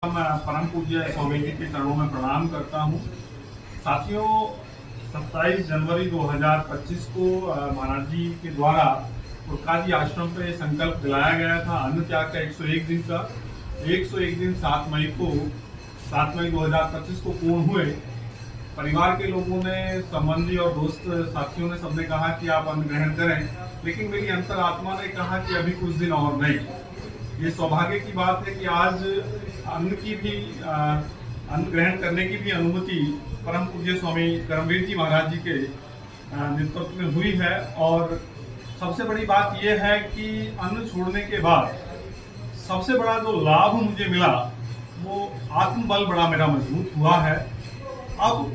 मैं परम पूज्य स्वामी जी के चरणों में प्रणाम करता हूँ। साथियों, 27 जनवरी 2025 को महाराज जी के द्वारा पुरकाजी आश्रम पे संकल्प दिलाया गया था अन्न त्याग का 101 दिन का। 101 दिन 7 मई 2025 को पूर्ण हुए। परिवार के लोगों ने, संबंधी और दोस्त साथियों ने सबने कहा कि आप अन्न ग्रहण करें, लेकिन मेरी अंतरात्मा ने कहा कि अभी कुछ दिन और नहीं। ये सौभाग्य की बात है कि आज अन्न ग्रहण करने की भी अनुमति परम पूज्य स्वामी करमवीर जी महाराज जी के नेतृत्व में हुई है। और सबसे बड़ी बात यह है कि अन्न छोड़ने के बाद सबसे बड़ा जो लाभ मुझे मिला वो आत्मबल बड़ा मेरा मजबूत हुआ है। अब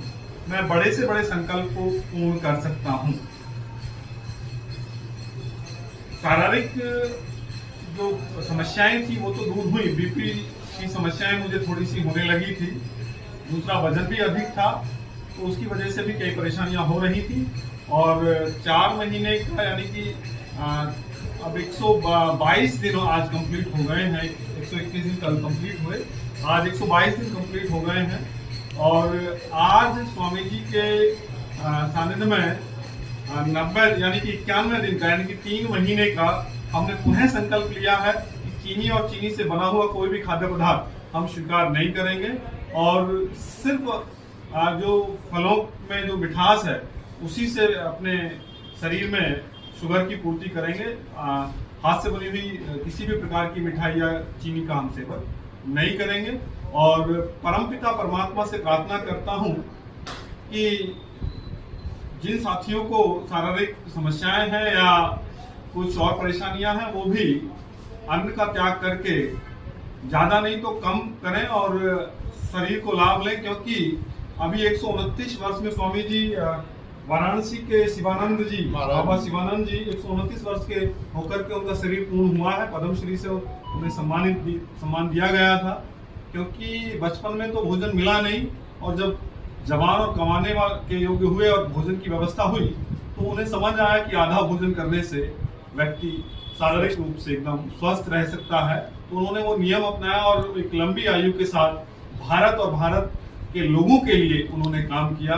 मैं बड़े से बड़े संकल्प को पूर्ण कर सकता हूँ। शारीरिक जो समस्याएं थी वो तो दूर हुई। बीपी की समस्याएं मुझे थोड़ी सी होने लगी थी। दूसरा, वजन भी अधिक था, तो उसकी वजह से भी कई परेशानियां हो रही थी। और 4 महीने का यानी कि अब 122 दिन आज कंप्लीट हो गए हैं। 121 दिन कल कंप्लीट हुए, आज 122 दिन कंप्लीट हो गए हैं। और आज स्वामी जी के सानिध्य में 90 यानी कि 91 दिन का यानी कि 3 महीने का हमने पुनः संकल्प लिया है कि चीनी और चीनी से बना हुआ कोई भी खाद्य पदार्थ हम स्वीकार नहीं करेंगे और सिर्फ जो फलों में जो मिठास है उसी से अपने शरीर में शुगर की पूर्ति करेंगे। हाथ से बनी हुई किसी भी प्रकार की मिठाई या चीनी का हम सेवन नहीं करेंगे। और परमपिता परमात्मा से प्रार्थना करता हूँ कि जिन साथियों को शारीरिक समस्याएं हैं या कुछ और परेशानियां हैं वो भी अन्न का त्याग करके ज्यादा नहीं तो कम करें और शरीर को लाभ लें। क्योंकि अभी 129 वर्ष में स्वामी जी वाराणसी के शिवानंद जी, बाबा शिवानंद जी 129 वर्ष के होकर के उनका शरीर पूर्ण हुआ है। पद्मश्री से उन्हें सम्मान दिया गया था। क्योंकि बचपन में तो भोजन मिला नहीं और जब जवान और कमाने के योग्य हुए और भोजन की व्यवस्था हुई तो उन्हें समझ आया कि आधा भोजन करने से व्यक्ति शारीरिक रूप से एकदम स्वस्थ रह सकता है। तो उन्होंने वो नियम अपनाया और एक लंबी आयु के साथ भारत और भारत के लोगों के लिए उन्होंने काम किया।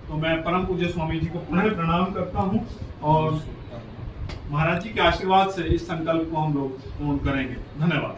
तो मैं परम पूज्य स्वामी जी को पुनः प्रणाम करता हूँ और महाराज जी के आशीर्वाद से इस संकल्प को हम लोग पूर्ण करेंगे। धन्यवाद।